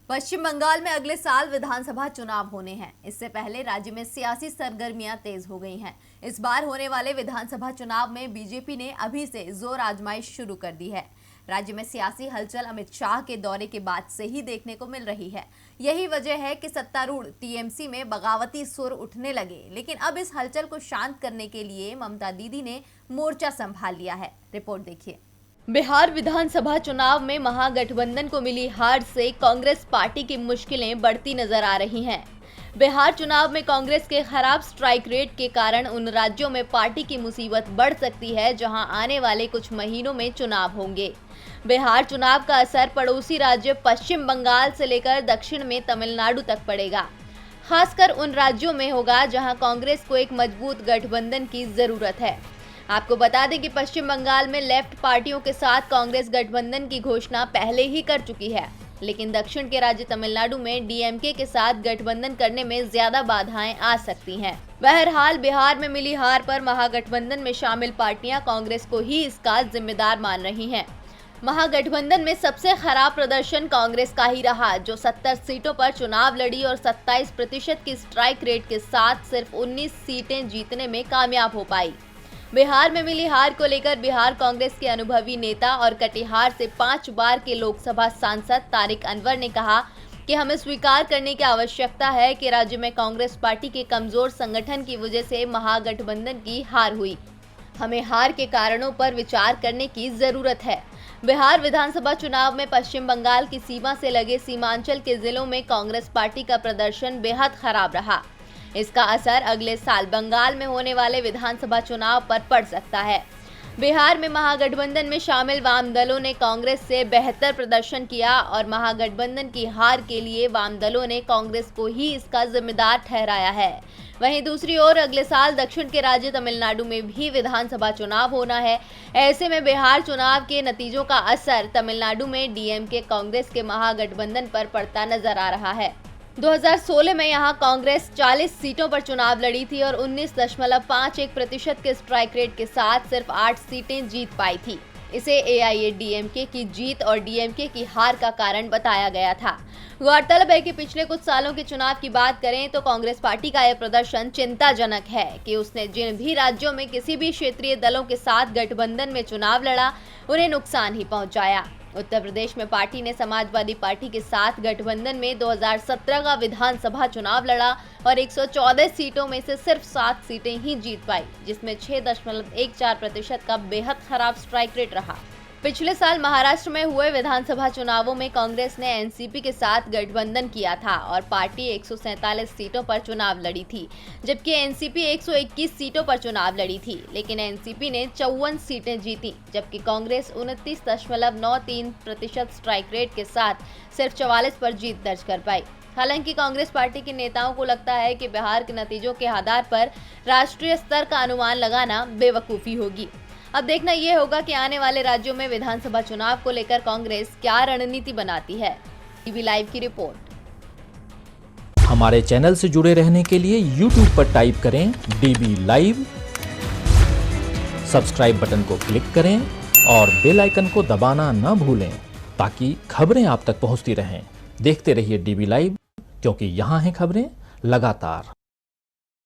पश्चिम बंगाल में अगले साल विधानसभा चुनाव होने हैं। इससे पहले राज्य में सियासी सरगर्मियां तेज हो गई हैं। इस बार होने वाले विधानसभा चुनाव में बीजेपी ने अभी से जोर आजमाइश शुरू कर दी है। राज्य में सियासी हलचल अमित शाह के दौरे के बाद से ही देखने को मिल रही है। यही वजह है कि सत्तारूढ़ टीएमसी में बगावती सुर उठने लगे। लेकिन अब इस हलचल को शांत करने के लिए ममता दीदी ने मोर्चा संभाल लिया है। रिपोर्ट देखिए। बिहार विधानसभा चुनाव में महागठबंधन को मिली हार से कांग्रेस पार्टी की मुश्किलें बढ़ती नजर आ रही हैं। बिहार चुनाव में कांग्रेस के खराब स्ट्राइक रेट के कारण उन राज्यों में पार्टी की मुसीबत बढ़ सकती है जहां आने वाले कुछ महीनों में चुनाव होंगे। बिहार चुनाव का असर पड़ोसी राज्य पश्चिम बंगाल से लेकर दक्षिण में तमिलनाडु तक पड़ेगा। खासकर उन राज्यों में होगा जहां कांग्रेस को एक मजबूत गठबंधन की जरूरत है। आपको बता दें कि पश्चिम बंगाल में लेफ्ट पार्टियों के साथ कांग्रेस गठबंधन की घोषणा पहले ही कर चुकी है, लेकिन दक्षिण के राज्य तमिलनाडु में डीएमके के साथ गठबंधन करने में ज्यादा बाधाएं आ सकती हैं। बहरहाल बिहार में मिली हार पर महागठबंधन में शामिल पार्टियां कांग्रेस को ही इसका जिम्मेदार मान रही हैं। महागठबंधन में सबसे खराब प्रदर्शन कांग्रेस का ही रहा, जो 70 सीटों पर चुनाव लड़ी और 27% की स्ट्राइक रेट के साथ सिर्फ 19 सीटें जीतने में कामयाब हो पाई। बिहार में मिली हार को लेकर बिहार कांग्रेस के अनुभवी नेता और कटिहार से 5 बार के लोकसभा सांसद तारिक अनवर ने कहा कि हमें स्वीकार करने की आवश्यकता है कि राज्य में कांग्रेस पार्टी के कमजोर संगठन की वजह से महागठबंधन की हार हुई। हमें हार के कारणों पर विचार करने की जरूरत है। बिहार विधानसभा चुनाव में पश्चिम बंगाल की सीमा से लगे सीमांचल के जिलों में कांग्रेस पार्टी का प्रदर्शन बेहद खराब रहा। इसका असर अगले साल बंगाल में होने वाले विधानसभा चुनाव पर पड़ सकता है। बिहार में महागठबंधन में शामिल वाम दलों ने कांग्रेस से बेहतर प्रदर्शन किया और महागठबंधन की हार के लिए वाम दलों ने कांग्रेस को ही इसका जिम्मेदार ठहराया है। वहीं दूसरी ओर अगले साल दक्षिण के राज्य तमिलनाडु में भी विधानसभा चुनाव होना है। ऐसे में बिहार चुनाव के नतीजों का असर तमिलनाडु में डीएमके कांग्रेस के महागठबंधन पर पड़ता नजर आ रहा है। 2016 में यहां कांग्रेस 40 सीटों पर चुनाव लड़ी थी और 19.51% के स्ट्राइक रेट के साथ सिर्फ 8 सीटें जीत पाई थी। इसे एआईएडीएमके की जीत और डीएमके की हार का कारण बताया गया था। गौरतलब है कि पिछले कुछ सालों के चुनाव की बात करें तो कांग्रेस पार्टी का यह प्रदर्शन चिंताजनक है कि उसने जिन भी राज्यों में किसी भी क्षेत्रीय दलों के साथ गठबंधन में चुनाव लड़ा, उन्हें नुकसान ही पहुंचाया। उत्तर प्रदेश में पार्टी ने समाजवादी पार्टी के साथ गठबंधन में 2017 का विधानसभा चुनाव लड़ा और 114 सीटों में से सिर्फ 7 सीटें ही जीत पाई, जिसमें 6.14% का बेहद खराब स्ट्राइक रेट रहा। पिछले साल महाराष्ट्र में हुए विधानसभा चुनावों में कांग्रेस ने एनसीपी के साथ गठबंधन किया था और पार्टी 147 सीटों पर चुनाव लड़ी थी, जबकि एनसीपी 121 सीटों पर चुनाव लड़ी थी। लेकिन एनसीपी ने 54 सीटें जीती, जबकि कांग्रेस 29.93% स्ट्राइक रेट के साथ सिर्फ 44 पर जीत दर्ज कर पाई। हालांकि कांग्रेस पार्टी के नेताओं को लगता है कि बिहार के नतीजों के आधार पर राष्ट्रीय स्तर का अनुमान लगाना बेवकूफ़ी होगी। अब देखना यह होगा कि आने वाले राज्यों में विधानसभा चुनाव को लेकर कांग्रेस क्या रणनीति बनाती है। टीवी लाइव की रिपोर्ट। हमारे चैनल से जुड़े रहने के लिए YouTube पर टाइप करें DB लाइव, सब्सक्राइब बटन को क्लिक करें और बेल आइकन को दबाना न भूलें ताकि खबरें आप तक पहुंचती रहें। देखते रहिए DB लाइव, क्योंकि यहाँ हैं खबरें लगातार।